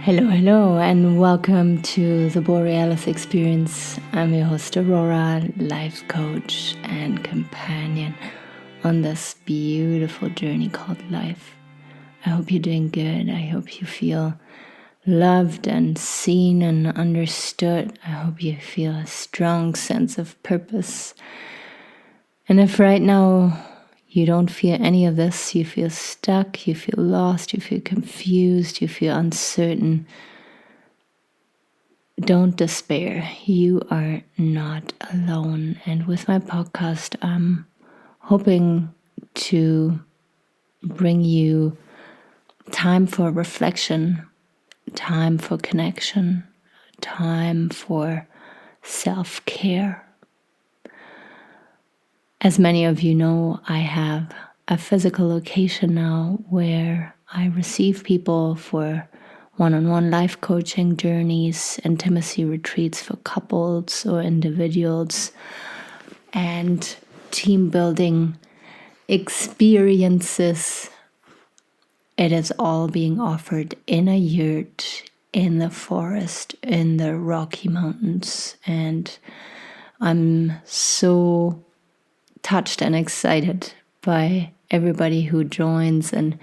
Hello, and welcome to the Borealis Experience. I'm your host, Aurora, life coach and companion on this beautiful journey called life. I hope you're doing good. I hope you feel loved and seen and understood. I hope you feel a strong sense of purpose. And if right now you don't feel any of this, you feel stuck, you feel lost, you feel confused, you feel uncertain, don't despair. You are not alone. And with my podcast, I'm hoping to bring you time for reflection, time for connection, time for self-care. As many of you know, I have a physical location now where I receive people for one-on-one life coaching journeys, intimacy retreats for couples or individuals, and team building experiences. It is all being offered in a yurt, in the forest, in the Rocky Mountains. And I'm so touched and excited by everybody who joins and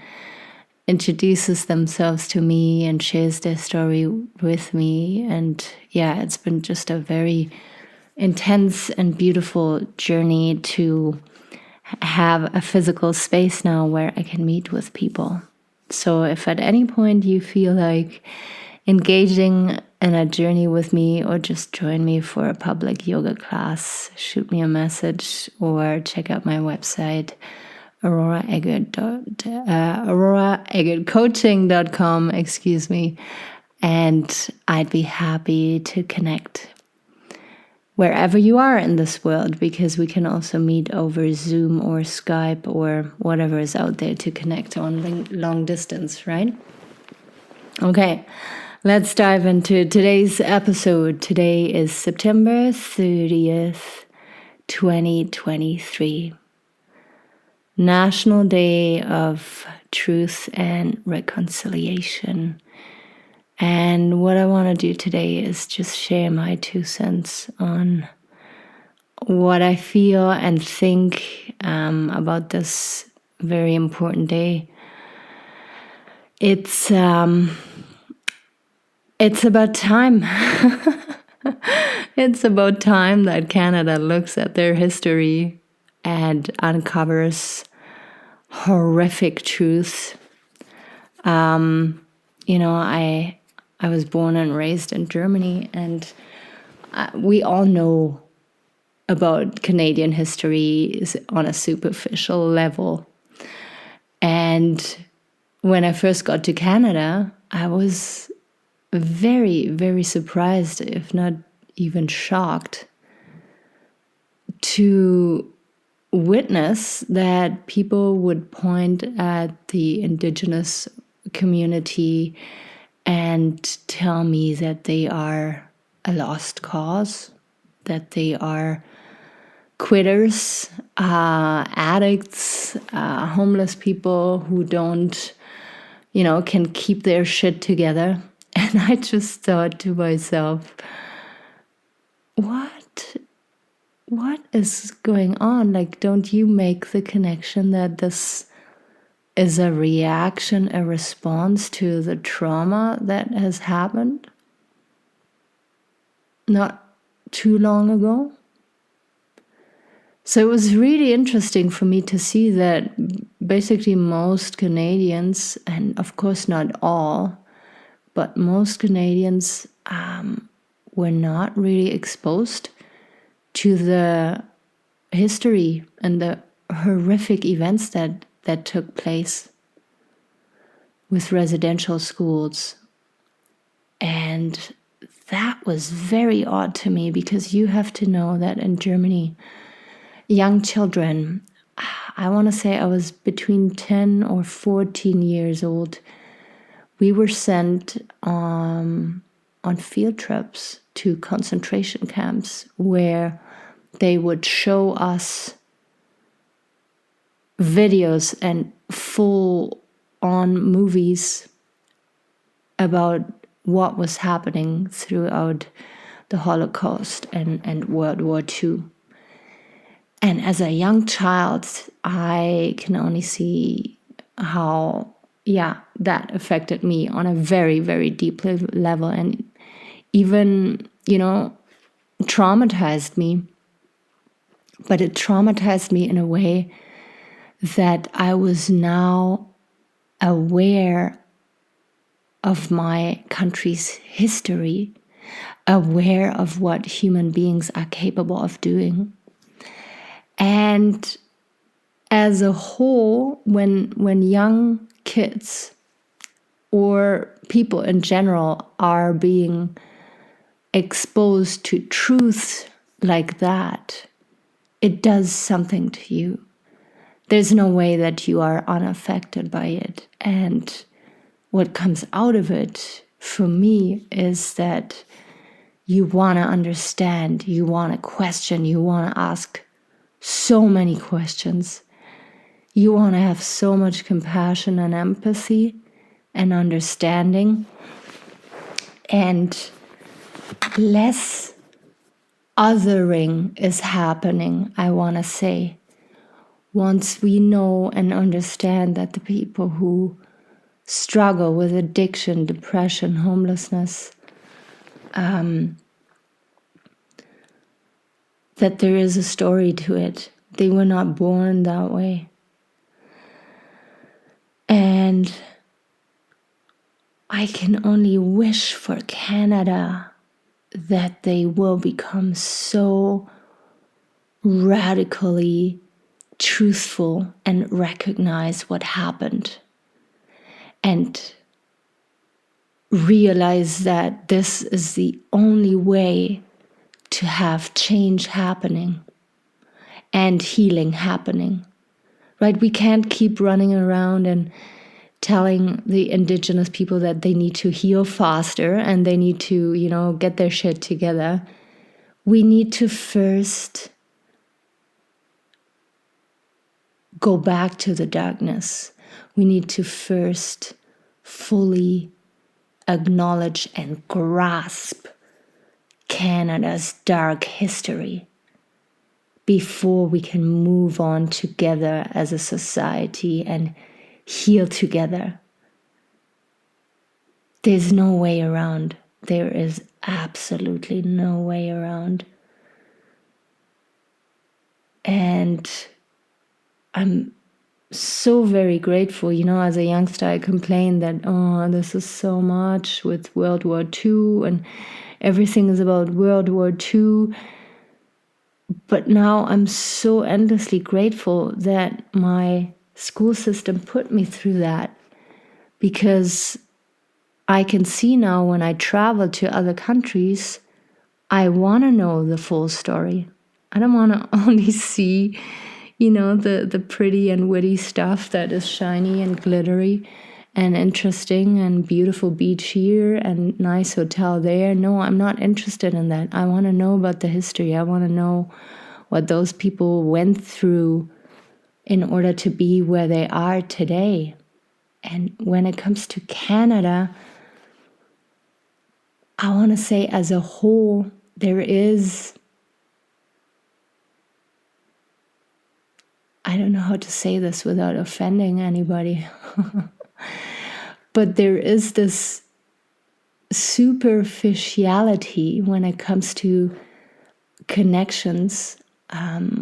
introduces themselves to me and shares their story with me. And yeah, it's been just a very intense and beautiful journey to have a physical space now where I can meet with people. So if at any point you feel like engaging in a journey with me or just join me for a public yoga class, shoot me a message or check out my website, AuroraEggertCoaching.com, and I'd be happy to connect wherever you are in this world, because we can also meet over Zoom or Skype or whatever is out there to connect on long distance, right? Okay, let's dive into today's episode. Today is September 30th, 2023. National Day of Truth and Reconciliation. And what I want to do today is just share my 2 cents on what I feel and think about this very important day. It's about time. It's about time that Canada looks at their history and uncovers horrific truths. I was born and raised in Germany, and we all know about Canadian history on a superficial level. And when I first got to Canada, I was very, very surprised, if not even shocked, to witness that people would point at the Indigenous community and tell me that they are a lost cause, that they are quitters, addicts, homeless people who don't, can keep their shit together. And I just thought to myself, what is going on? Like, don't you make the connection that this is a reaction, a response to the trauma that has happened not too long ago? So it was really interesting for me to see that basically most Canadians, and of course not all, but most Canadians were not really exposed to the history and the horrific events that took place with residential schools. And that was very odd to me, because you have to know that in Germany, young children, I want to say I was between 10 or 14 years old, we were sent on field trips to concentration camps where they would show us videos and full-on movies about what was happening throughout the Holocaust and World War II. And as a young child, I can only see how, that affected me on a very, very deep level, and even, traumatized me. But it traumatized me in a way that I was now aware of my country's history, aware of what human beings are capable of doing. And as a whole, when young kids or people in general are being exposed to truths like that, it does something to you. There's no way that you are unaffected by it. And what comes out of it for me is that you want to understand, you want to question, you want to ask so many questions. You want to have so much compassion and empathy and understanding, and less othering is happening, I want to say. Once we know and understand that the people who struggle with addiction, depression, homelessness, that there is a story to it. They were not born that way. And I can only wish for Canada that they will become so radically truthful and recognize what happened and realize that this is the only way to have change happening and healing happening, right? We can't keep running around and telling the Indigenous people that they need to heal faster and they need to, get their shit together. We need to first go back to the darkness. We need to first fully acknowledge and grasp Canada's dark history before we can move on together as a society and heal together. There's no way around. There is absolutely no way around. And I'm so very grateful. As a youngster, I complained that, this is so much with World War II and everything is about World War II. But now I'm so endlessly grateful that my school system put me through that, because I can see now when I travel to other countries, I want to know the full story. I don't want to only see, the pretty and witty stuff that is shiny and glittery and interesting and beautiful beach here and nice hotel there. No, I'm not interested in that. I want to know about the history. I want to know what those people went through in order to be where they are today. And when it comes to Canada, I want to say as a whole, there is, I don't know how to say this without offending anybody, but there is this superficiality when it comes to connections,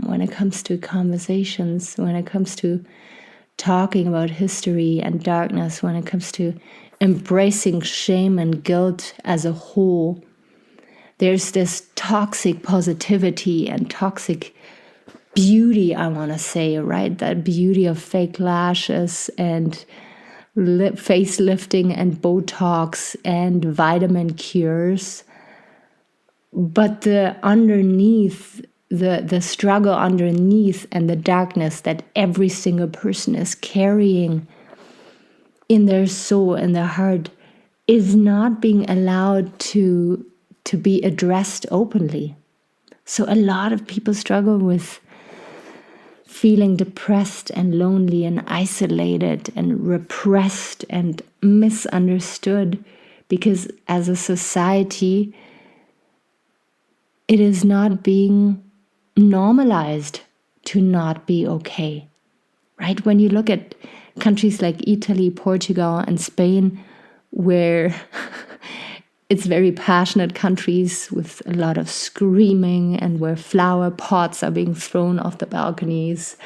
when it comes to conversations, when it comes to talking about history and darkness, when it comes to embracing shame and guilt as a whole. There's this toxic positivity and toxic beauty, I want to say, right? That beauty of fake lashes and face lifting and Botox and vitamin cures. But the underneath, the struggle underneath and the darkness that every single person is carrying in their soul and their heart is not being allowed to be addressed openly. So a lot of people struggle with feeling depressed and lonely and isolated and repressed and misunderstood because as a society, it is not being normalized to not be okay, right? When you look at countries like Italy, Portugal, and Spain, where it's very passionate countries with a lot of screaming, and where flower pots are being thrown off the balconies,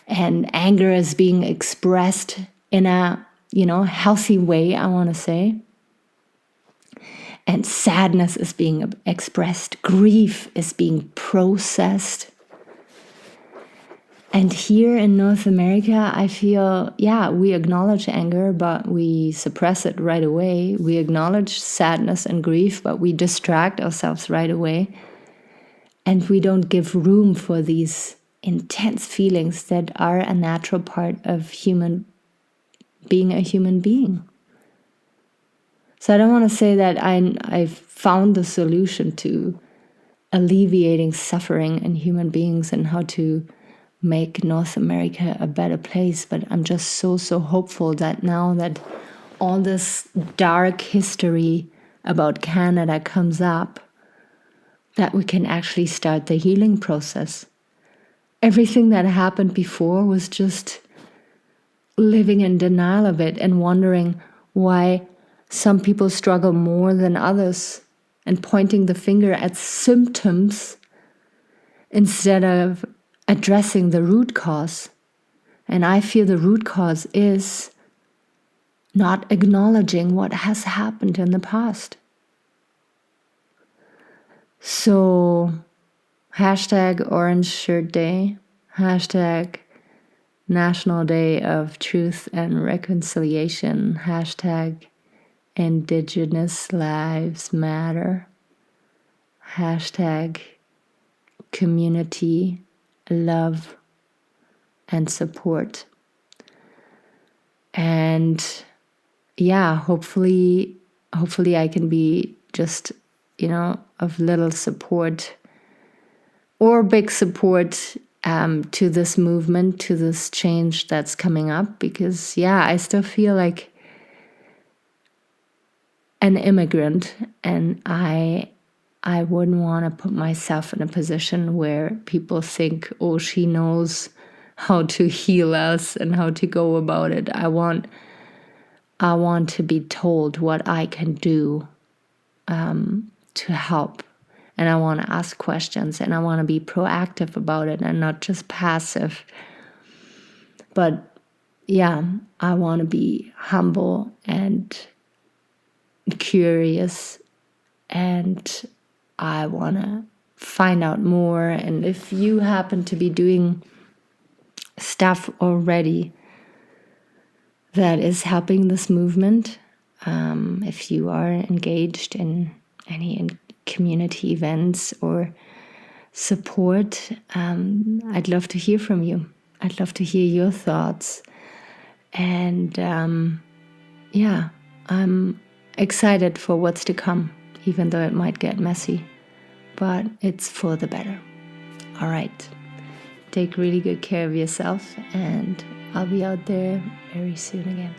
and anger is being expressed in a, healthy way, I want to say. And sadness is being expressed, grief is being processed. And here in North America, I feel, we acknowledge anger, but we suppress it right away. We acknowledge sadness and grief, but we distract ourselves right away. And we don't give room for these intense feelings that are a natural part of being a human being. So I don't want to say that I've found the solution to alleviating suffering in human beings and how to make North America a better place. But I'm just so hopeful that now that all this dark history about Canada comes up, that we can actually start the healing process. Everything that happened before was just living in denial of it and wondering why some people struggle more than others and pointing the finger at symptoms instead of addressing the root cause. And I feel the root cause is not acknowledging what has happened in the past. So, hashtag Orange Shirt Day, hashtag National Day of Truth and Reconciliation, hashtag Indigenous Lives Matter, hashtag community, love, and support. And hopefully I can be just, of little support or big support to this movement, to this change that's coming up. Because, I still feel like an immigrant, and I wouldn't want to put myself in a position where people think, oh, she knows how to heal us and how to go about it. I want to be told what I can do to help. And I want to ask questions, and I want to be proactive about it and not just passive. But I want to be humble and curious, and I want to find out more. And if you happen to be doing stuff already that is helping this movement, if you are engaged in any community events or support, I'd love to hear from you. I'd love to hear your thoughts. And I'm excited for what's to come, even though it might get messy, but it's for the better. All right. Take really good care of yourself, and I'll be out there very soon again.